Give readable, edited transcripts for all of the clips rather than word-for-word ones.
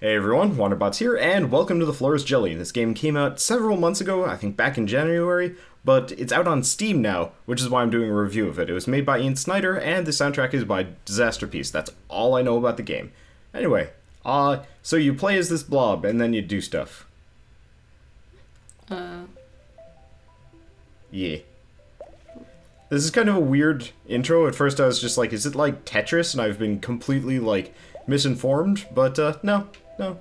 Hey everyone, Wanderbots here, and welcome to The Floor is Jelly. This game came out several months ago, I think back in January, but it's out on Steam now, which is why I'm doing a review of it. It was made by Ian Snyder, and the soundtrack is by Disasterpiece. That's all I know about the game. Anyway, so you play as this blob, and then you do stuff. Yeah. This is kind of a weird intro. At first I was just like, is it like Tetris? And I've been completely, like, misinformed, but no,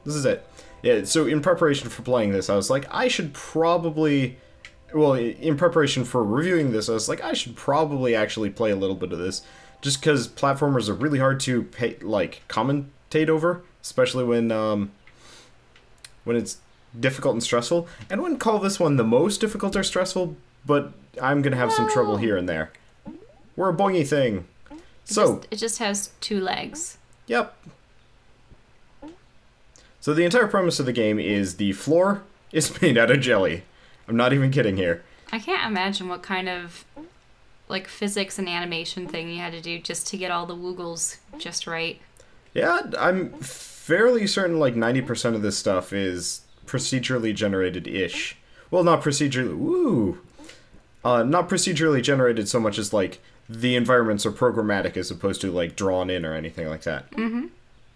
this is it. Yeah, so in preparation for playing this, I was like, I should probably... Well, in preparation for reviewing this, I was like, I should probably actually play a little bit of this, just because platformers are really hard to commentate over, especially when it's difficult and stressful. And I wouldn't call this one the most difficult or stressful, but I'm gonna have some trouble here and there. We're a boingy thing. It just has two legs. Yep. So the entire premise of the game is the floor is made out of jelly. I'm not even kidding here. I can't imagine what kind of, like, physics and animation thing you had to do just to get all the woogles just right. Yeah, I'm fairly certain like 90% of this stuff is procedurally generated-ish. Well, not procedurally... not procedurally generated so much as, like, the environments are programmatic as opposed to, like, drawn in or anything like that. Mm-hmm.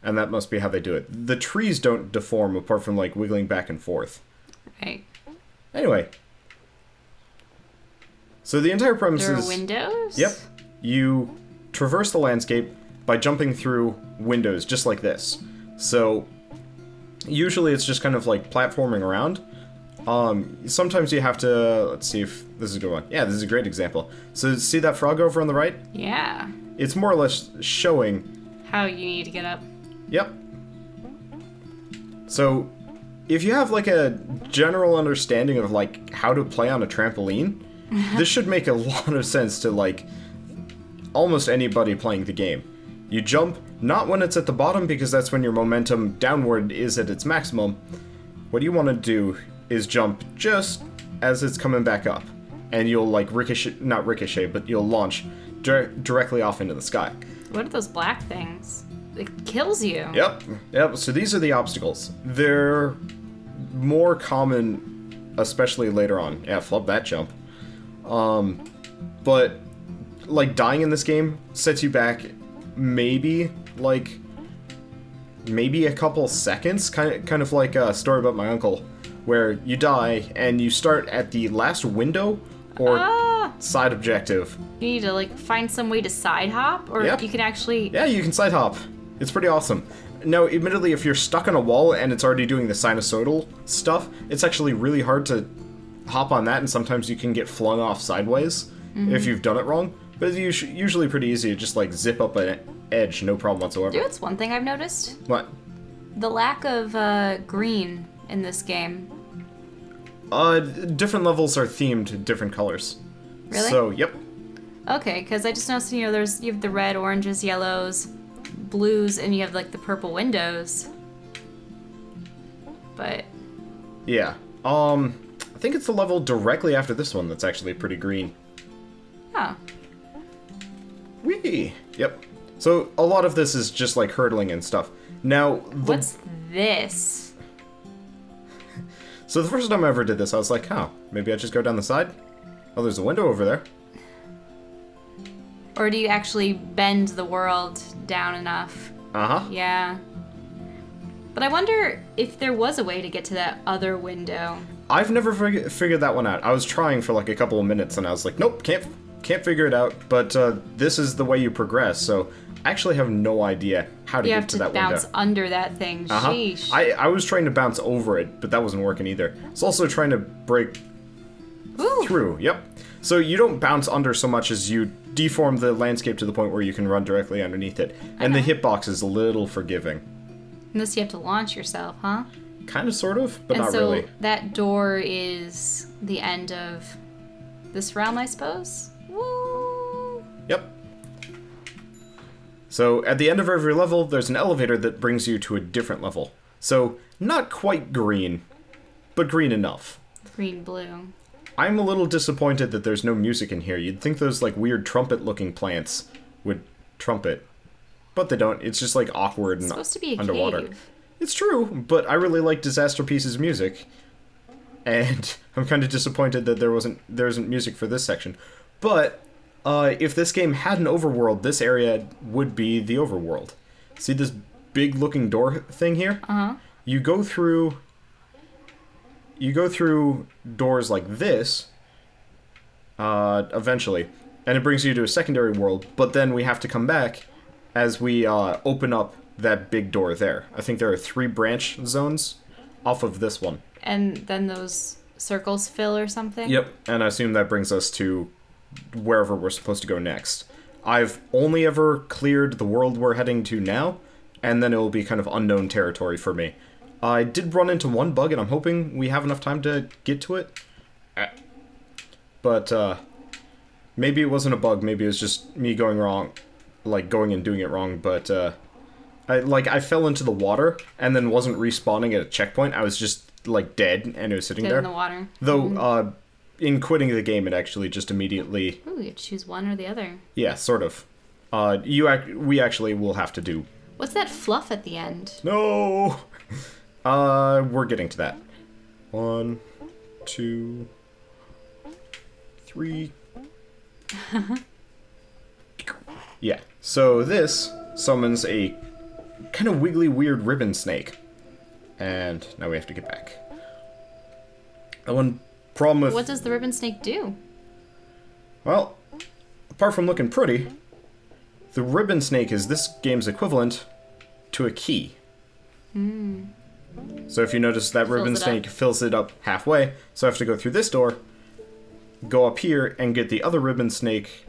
And that must be how they do it. The trees don't deform apart from, like, wiggling back and forth. Right. Anyway. So the entire premise is... There are windows? Yep. You traverse the landscape by jumping through windows, just like this. So, usually it's just kind of, like, platforming around. Sometimes you have to... Let's see if this is a good one. Yeah, this is a great example. So, see that frog over on the right? Yeah. It's more or less showing... how you need to get up. Yep. So, if you have, like, a general understanding of, like, how to play on a trampoline, this should make a lot of sense to, like, almost anybody playing the game. You jump, not when it's at the bottom, because that's when your momentum downward is at its maximum. What you want to do is jump just as it's coming back up. And you'll, like, not ricochet, but you'll launch directly off into the sky. What are those black things? It kills you. Yep, so these are the obstacles. They're more common, especially later on. Yeah, flub that jump. But, like, dying in this game sets you back maybe a couple seconds, kind of like a story about my uncle, where you die and you start at the last window or side objective. You need to, like, find some way to side hop, or Yep. you can actually... Yeah, you can side hop. It's pretty awesome. Now, admittedly, if you're stuck on a wall and it's already doing the sinusoidal stuff, it's actually really hard to hop on that, and sometimes you can get flung off sideways if you've done it wrong. But it's usually pretty easy to just, like, zip up an edge, no problem whatsoever. Dude, that's one thing I've noticed. What? The lack of you in this game. Different levels are themed to different colors. Really? So, yep. Okay, because I just noticed, you know, you have the red, oranges, yellows, blues, and you have, like, the purple windows. But... Yeah. I think it's the level directly after this one that's actually pretty green. Oh. Whee! Yep. So, a lot of this is just, like, hurdling and stuff. Now, What's this? So the first time I ever did this, I was like, oh, maybe I just go down the side? Oh, there's a window over there. Or do you actually bend the world down enough? Uh-huh. Yeah. But I wonder if there was a way to get to that other window. I've never figured that one out. I was trying for like a couple of minutes and I was like, nope, can't figure it out. But this is the way you progress, so I actually have no idea how to get to that window. You have to bounce under that thing. Sheesh. I was trying to bounce over it, but that wasn't working either. It's also trying to break through. Yep. So you don't bounce under so much as you deform the landscape to the point where you can run directly underneath it. And the hitbox is a little forgiving. Unless you have to launch yourself, huh? Kind of, sort of, but not really. And so that door is the end of this realm, I suppose? Woo! Yep. So at the end of every level, there's an elevator that brings you to a different level. So not quite green, but green enough. Green-blue. I'm a little disappointed that there's no music in here. You'd think those, like, weird trumpet-looking plants would trumpet. But they don't. It's just, like, awkward and It's supposed to be a underwater. cave. It's true, but I really like Disasterpiece's music. And I'm kind of disappointed that there isn't music for this section. But if this game had an overworld, this area would be the overworld. See this big looking door thing here? Uh-huh. You go through doors like this eventually, and it brings you to a secondary world, but then we have to come back as we open up that big door there. I think there are 3 branch zones off of this one. And then those circles fill or something? Yep, and I assume that brings us to wherever we're supposed to go next. I've only ever cleared the world we're heading to now, and then it will be kind of unknown territory for me. I did run into one bug, and I'm hoping we have enough time to get to it. But, maybe it wasn't a bug, maybe it was just me going wrong, like, going and doing it wrong, but, I fell into the water, and then wasn't respawning at a checkpoint. I was just, like, dead, and it was sitting there. In the water. Though, in quitting the game, it actually just immediately... Ooh, you choose one or the other. Yeah, sort of. We actually will have to do... What's that fluff at the end? No! We're getting to that. 1, 2, 3... Yeah, so this summons a kind of wiggly, weird ribbon snake. And now we have to get back. And one problem with... What does the ribbon snake do? Well, apart from looking pretty, the ribbon snake is this game's equivalent to a key. So if you notice, that ribbon snake fills it up halfway, so I have to go through this door, go up here, and get the other ribbon snake.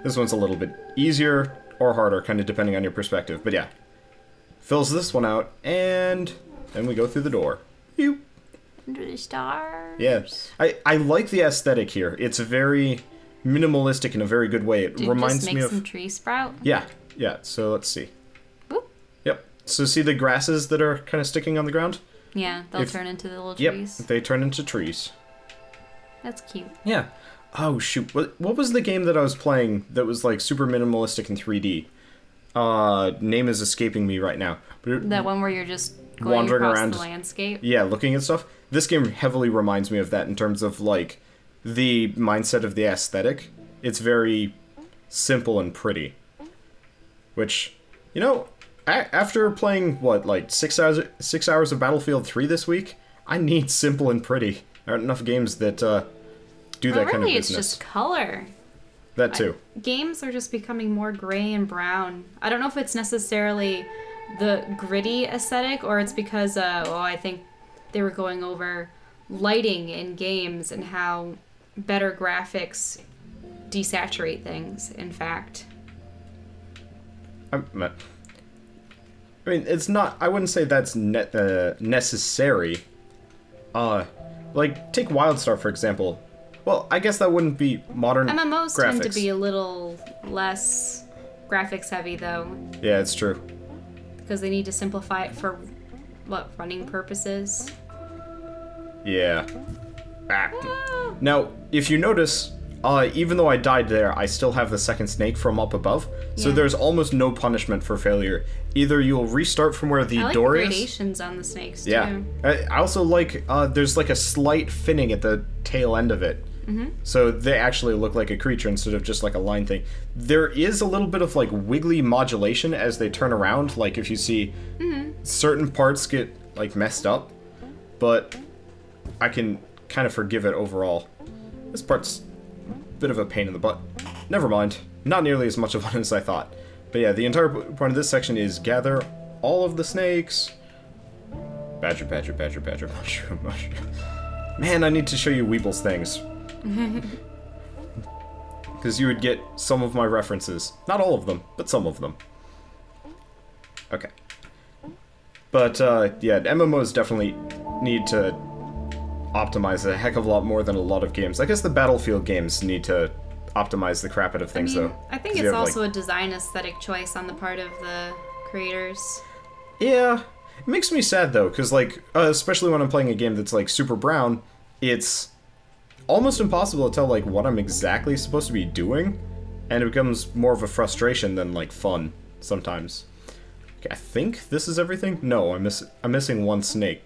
This one's a little bit easier or harder, kind of depending on your perspective, but yeah. Fills this one out, and then we go through the door. Pew. Under the stars. Yeah. I like the aesthetic here. It's very minimalistic in a very good way. It reminds me of... some tree sprout? Yeah, yeah. So let's see. Whoop. Yep. So see the grasses that are kind of sticking on the ground? Yeah, they'll turn into the little trees. Yep, they turn into trees. That's cute. Yeah. Oh, shoot. What was the game that I was playing that was, like, super minimalistic in 3D? Name is escaping me right now. That one where you're just going wandering across around the landscape? Yeah, looking at stuff. This game heavily reminds me of that in terms of, like, the mindset of the aesthetic. It's very simple and pretty. Which, you know, after playing, what, like, 6 hours of Battlefield 3 this week, I need simple and pretty. There aren't enough games that, do that kind of business. It's just color. That too. Games are just becoming more gray and brown. I don't know if it's necessarily the gritty aesthetic or it's because, I think they were going over lighting in games and how better graphics desaturate things, in fact. I mean, it's not... I wouldn't say that's necessary. Like, take WildStar, for example. Well, I guess that wouldn't be modern MMOs graphics. tend to be a little less graphics heavy, though. Yeah, it's true. Because they need to simplify it for, running purposes? Yeah. Now, if you notice, even though I died there, I still have the second snake from up above. So there's almost no punishment for failure. Either you'll restart from where the door is. Gradations on the snakes, too. Yeah. I also like, there's like a slight finning at the tail end of it. Mm-hmm. So they actually look like a creature instead of just like a line thing. There is a little bit of like wiggly modulation as they turn around. Like if you see certain parts get like messed up, but I can kind of forgive it overall. This part's a bit of a pain in the butt. Never mind. Not nearly as much of one as I thought. But yeah, the entire point of this section is gather all of the snakes. Badger, badger, badger, badger, mushroom, mushroom. Man, I need to show you Weeble's things. Because you would get some of my references. Not all of them, but some of them. Okay. But, yeah, MMOs definitely need to optimize a heck of a lot more than a lot of games. I guess the Battlefield games need to optimize the crap out of things, though. I think it's also a design aesthetic choice on the part of the creators. Yeah. It makes me sad, though, because, like, especially when I'm playing a game that's, like, super brown, it's almost impossible to tell, like, what I'm exactly supposed to be doing. And it becomes more of a frustration than, like, fun, sometimes. Okay, I think this is everything? No, I'm missing one snake.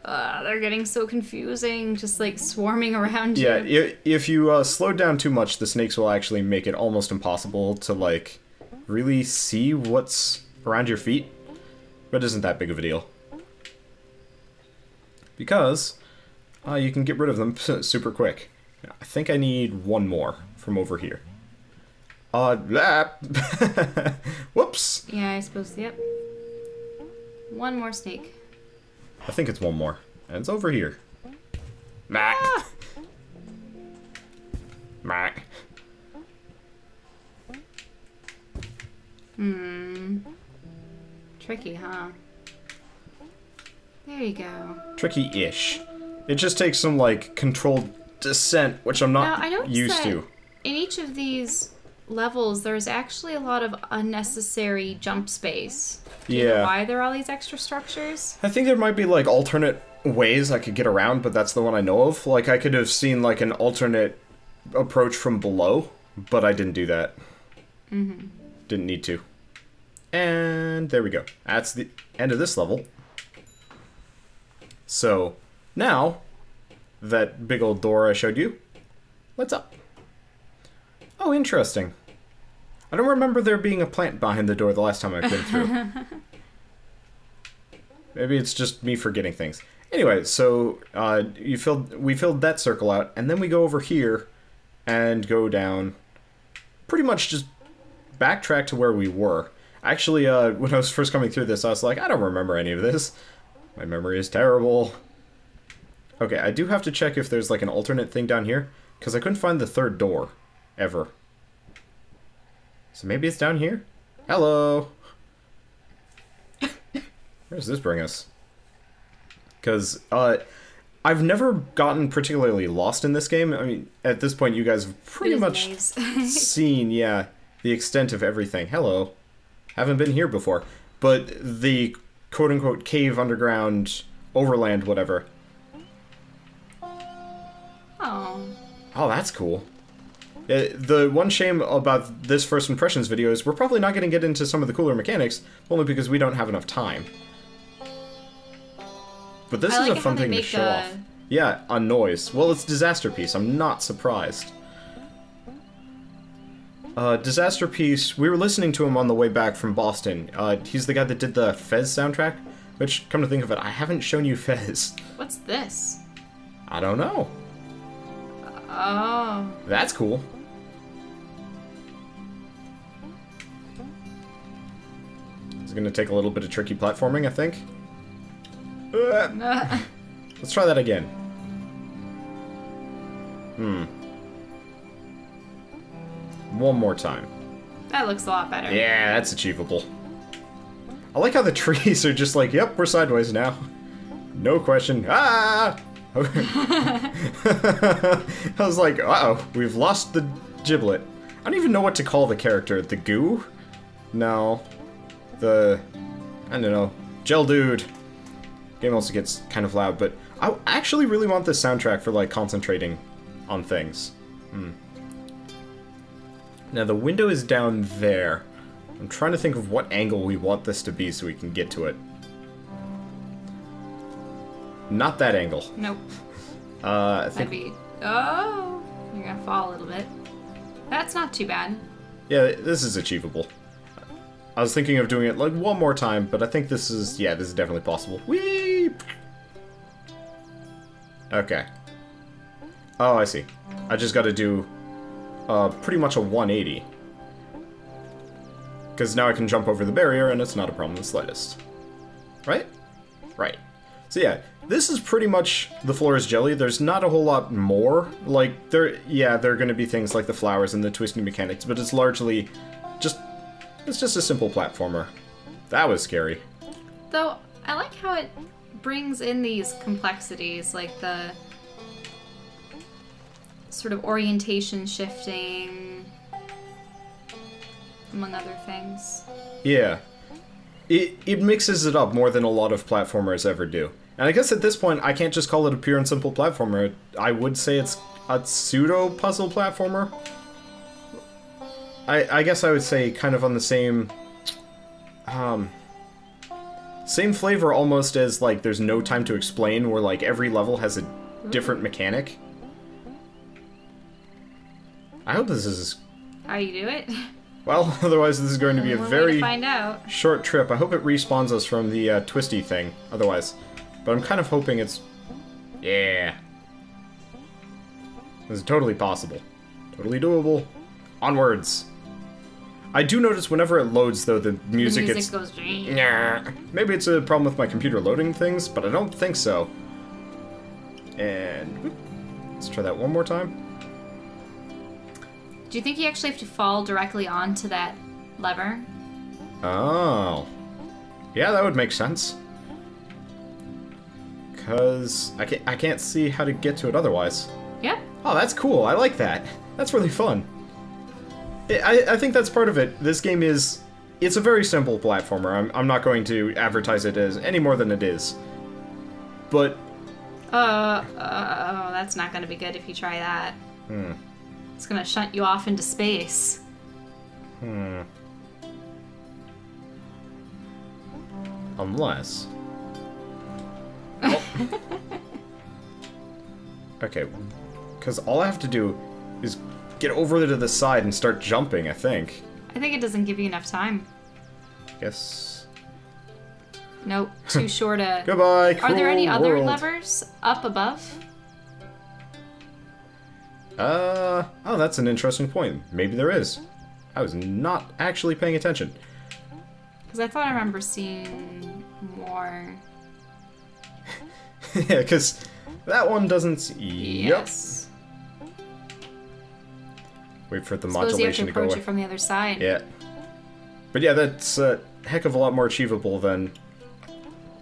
They're getting so confusing, just, like, swarming around you. Yeah, if you slow down too much, the snakes will actually make it almost impossible to, like, really see what's around your feet. But it isn't that big of a deal. Because you can get rid of them super quick. I think I need one more from over here. Whoops! Yeah, I suppose, yep. One more snake. I think it's one more. And it's over here. Mac. Ah! Mac. Tricky, huh? There you go. Tricky-ish. It just takes some, like, controlled descent, which I'm not used to. In each of these levels, there's actually a lot of unnecessary jump space. Do you know why there are all these extra structures? I think there might be, like, alternate ways I could get around, but that's the one I know of. Like, I could have seen, like, an alternate approach from below, but I didn't do that. Didn't need to. And there we go. That's the end of this level. So, now, that big old door I showed you, what's up? Oh, interesting. I don't remember there being a plant behind the door the last time I've been through. Maybe it's just me forgetting things. Anyway, so we filled that circle out, and then we go over here and go down. Pretty much just backtrack to where we were. Actually, when I was first coming through this, I was like, I don't remember any of this. My memory is terrible. Okay, I do have to check if there's like an alternate thing down here, because I couldn't find the third door, ever. So maybe it's down here? Hello! Where does this bring us? Because, I've never gotten particularly lost in this game. I mean, at this point you guys have pretty much seen, yeah, the extent of everything. Hello. Haven't been here before. But the quote-unquote cave, underground, overland, whatever. Oh. Oh, that's cool. The one shame about this first impressions video is we're probably not going to get into some of the cooler mechanics, only because we don't have enough time. But this is a fun thing to show off. Yeah, a noise. Well, it's Disasterpiece. I'm not surprised. Disasterpiece, we were listening to him on the way back from Boston. He's the guy that did the Fez soundtrack, which, come to think of it, I haven't shown you Fez. What's this? I don't know. Oh. That's cool. It's gonna take a little bit of tricky platforming, I think. Let's try that again. One more time. That looks a lot better. Yeah, that's achievable. I like how the trees are just like, yep, we're sideways now. No question. Ah! I was like, uh-oh, we've lost the giblet. I don't even know what to call the character. The goo? No. I don't know. Gel dude. Game also gets kind of loud, but I actually really want this soundtrack for, like, concentrating on things. Now, the window is down there. I'm trying to think of what angle we want this to be so we can get to it. Not that angle. Nope. I think... That'd be... Oh! You're gonna fall a little bit. That's not too bad. Yeah, this is achievable. I was thinking of doing it, like, one more time, but I think this is... Yeah, this is definitely possible. Whee! Okay. Oh, I see. I just gotta do... pretty much a 180. Because now I can jump over the barrier, and it's not a problem in the slightest. Right? Right. So yeah, this is pretty much the floor is jelly. There's not a whole lot more. Like, there are gonna be things like the flowers and the twisting mechanics, but it's largely just... It's just a simple platformer. That was scary. Though, I like how it brings in these complexities, like the sort of orientation shifting, among other things. Yeah. It mixes it up more than a lot of platformers ever do. And I guess at this point, I can't just call it a pure and simple platformer. I would say it's a pseudo-puzzle platformer. I guess I would say kind of on the same... same flavor almost as, like, There's No Time to Explain, where, like, every level has a different mechanic. I hope this is... How you do it? Well, otherwise this is going to be a very find out. short trip. I hope it respawns us from the twisty thing, otherwise. But I'm kind of hoping it's... Yeah. This is totally possible. Totally doable. Onwards. I do notice whenever it loads, though, the music gets... goes... Nah. Maybe it's a problem with my computer loading things, but I don't think so. And... let's try that one more time. Do you think you actually have to fall directly onto that lever? Oh. Yeah, that would make sense. Because I can't see how to get to it otherwise. Yep. Oh, that's cool. I like that. That's really fun. I think that's part of it. This game is... It's a very simple platformer. I'm not going to advertise it as any more than it is. But... oh, that's not going to be good if you try that. It's going to shunt you off into space. Unless... Oh. Okay. Because all I have to do is get over to the side and start jumping, I think. I think it doesn't give you enough time. Guess... Nope, too short a... Goodbye, cruel Are there any other world. levers up above? Oh, that's an interesting point. Maybe there is. I was not actually paying attention. Because I thought I remember seeing more... Yeah, because that one doesn't... Yes. Yep. Wait for the Suppose modulation you to have to go approach away. it from the other side. Yeah. But yeah, that's a heck of a lot more achievable than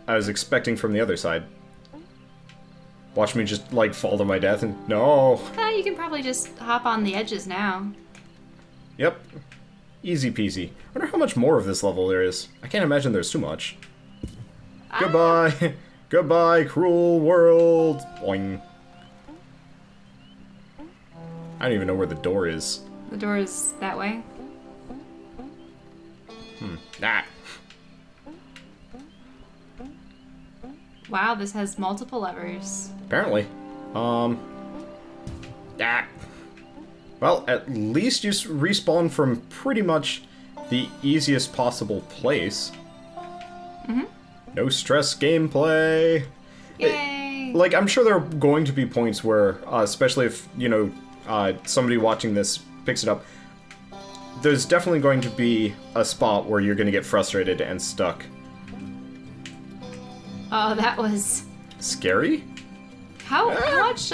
I was expecting from the other side. Watch me just, like, fall to my death and... No! You can probably just hop on the edges now. Yep. Easy peasy. I wonder how much more of this level there is. I can't imagine there's too much. Goodbye! Goodbye, cruel world! Boing. I don't even know where the door is. The door is that way. Ah. Wow, this has multiple levers. Apparently. Ah. Well, at least you respawn from pretty much the easiest possible place. No stress gameplay. Yay! Like, I'm sure there are going to be points where, especially if, you know, somebody watching this picks it up, there's definitely going to be a spot where you're going to get frustrated and stuck. Oh, that was... Scary? How much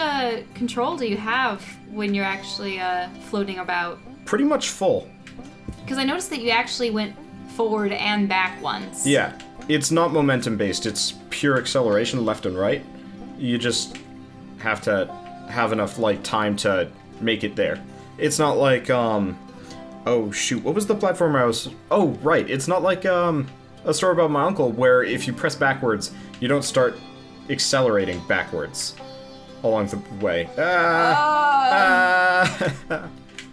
control do you have when you're actually floating about? Pretty much full. Because I noticed that you actually went forward and back once. Yeah. It's not momentum based, it's pure acceleration left and right. You just have to have enough, like, time to make it there. It's not like, oh shoot, what was the platform I was... Oh, right, it's not like, a story about my uncle where if you press backwards, you don't start accelerating backwards along the way.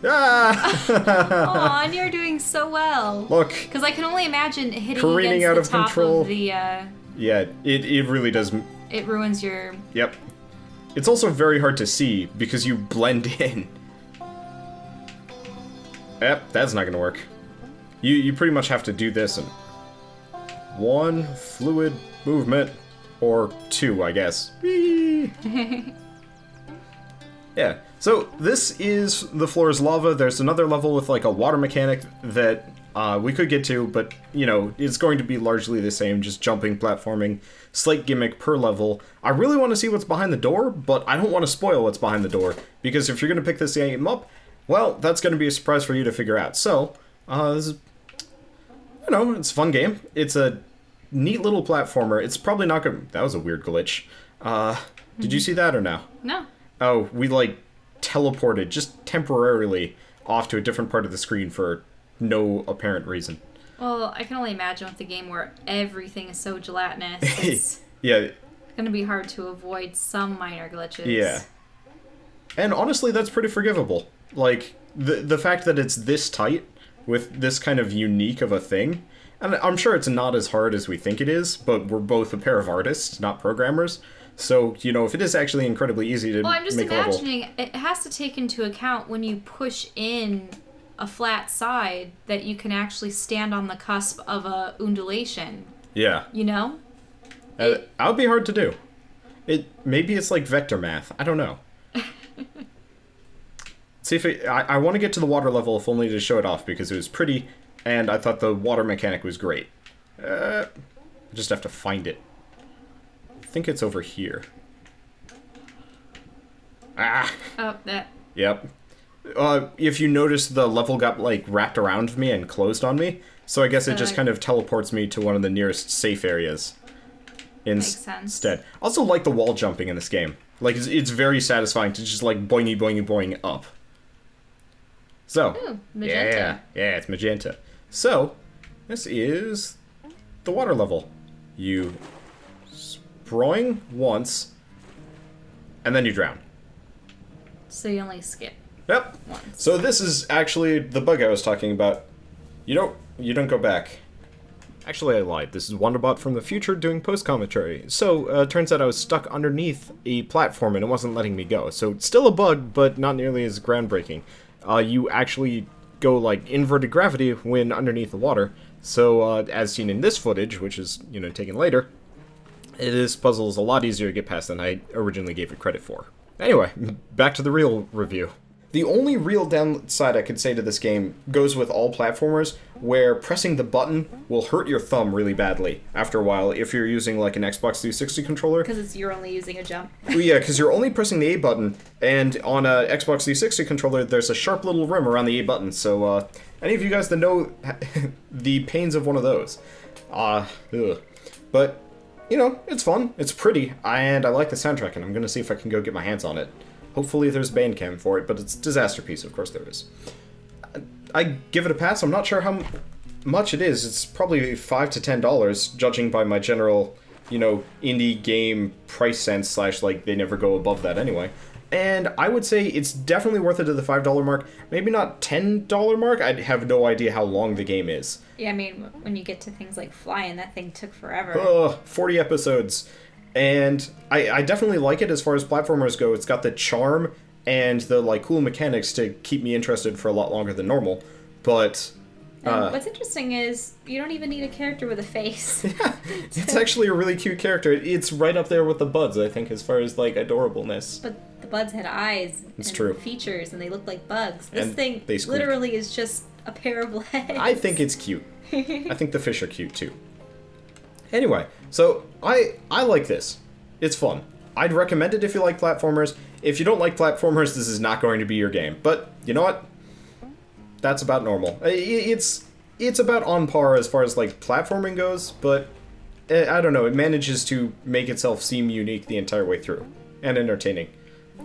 Aw, and you're doing so well. Look. Because I can only imagine hitting Careening against out the of top control. of the... Yeah, it really does... It ruins your... Yep. It's also very hard to see because you blend in. Yep, that's not gonna work. You pretty much have to do this in one fluid movement, or two, I guess. Whee! Yeah, so this is the floor is lava. There's another level with like a water mechanic that we could get to, but you know, it's going to be largely the same, just jumping, platforming, slight gimmick per level. I really want to see what's behind the door, but I don't want to spoil what's behind the door, because if you're going to pick this game up, well, that's going to be a surprise for you to figure out. So, this is, you know, it's a fun game. It's a neat little platformer. It's probably not going to... That was a weird glitch. Did you see that or no? No. Oh, we, like, teleported just temporarily off to a different part of the screen for no apparent reason. Well, I can only imagine with the game where everything is so gelatinous, it's Yeah. gonna be hard to avoid some minor glitches. Yeah. And honestly, that's pretty forgivable. like, the fact that it's this tight, with this kind of unique of a thing, and I'm sure it's not as hard as we think it is, but we're both a pair of artists, not programmers, so, you know, if it is actually incredibly easy to Well, I'm just make imagining it has to take into account when you push in a flat side that you can actually stand on the cusp of a undulation. Yeah. You know? That would be hard to do. Maybe it's like vector math. I don't know. See if I want to get to the water level if only to show it off because it was pretty, and I thought the water mechanic was great. I just have to find it. I think it's over here. Ah. Oh, that. Yep. If you notice, the level got like wrapped around me and closed on me, so I guess it just kind of teleports me to one of the nearest safe areas. Makes sense. Instead. Also like the wall jumping in this game. Like, it's very satisfying to just, like, boingy, boingy, boing up. So. Ooh, magenta. Yeah, it's magenta. So, this is the water level. You sproing once, and then you drown. So you only skip. Yep. Once. So this is actually the bug I was talking about. You don't go back. Actually, I lied. This is Wanderbot from the future doing post-commentary. So, turns out I was stuck underneath a platform and it wasn't letting me go. So, it's still a bug, but not nearly as groundbreaking. You actually go, like, inverted gravity when underneath the water. So, as seen in this footage, which is, you know, taken later, this puzzle is a lot easier to get past than I originally gave it credit for. Anyway, back to the real review. The only real downside I could say to this game goes with all platformers, where pressing the button will hurt your thumb really badly after a while if you're using like an Xbox 360 controller. Because you're only using a jump. Well, yeah, because you're only pressing the A button, and on a Xbox 360 controller there's a sharp little rim around the A button, so any of you guys that know the pains of one of those. But, you know, it's fun, it's pretty, and I like the soundtrack, and I'm gonna see if I can go get my hands on it. Hopefully there's Bandcamp for it, but it's Disasterpiece, of course there is. I give it a pass. I'm not sure how much it is. It's probably $5 to $10, judging by my general, you know, indie game price sense / like they never go above that anyway. And I would say it's definitely worth it to the $5 mark. Maybe not $10 mark. I have no idea how long the game is. Yeah, I mean, when you get to things like flying, that thing took forever. 40 episodes. And I definitely like it as far as platformers go. It's got the charm and the like cool mechanics to keep me interested for a lot longer than normal. But what's interesting is you don't even need a character with a face. Yeah, it's actually a really cute character. It's right up there with the buds, I think, as far as like adorableness. But the buds had eyes and features, and they looked like bugs. This thing literally is just a pair of legs. I think it's cute. I think the fish are cute too. Anyway, so I like this. It's fun. I'd recommend it if you like platformers. If you don't like platformers, this is not going to be your game. But, you know what? That's about normal. It's about on par as far as, like, platforming goes, but, I don't know, it manages to make itself seem unique the entire way through. And entertaining.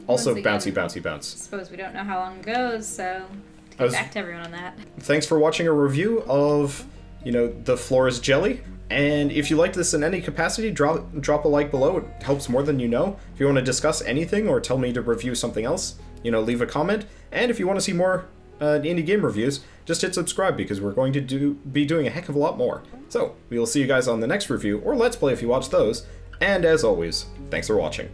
Also, again, bouncy, bouncy, bounce. I suppose we don't know how long it goes, so to get back to everyone on that. Thanks for watching a review of, you know, the floor is jelly. And if you liked this in any capacity, drop a like below. It helps more than you know. If you want to discuss anything or tell me to review something else, you know, leave a comment. And if you want to see more indie game reviews, just hit subscribe because we're going to be doing a heck of a lot more. So, we will see you guys on the next review, or Let's Play if you watch those. And as always, thanks for watching.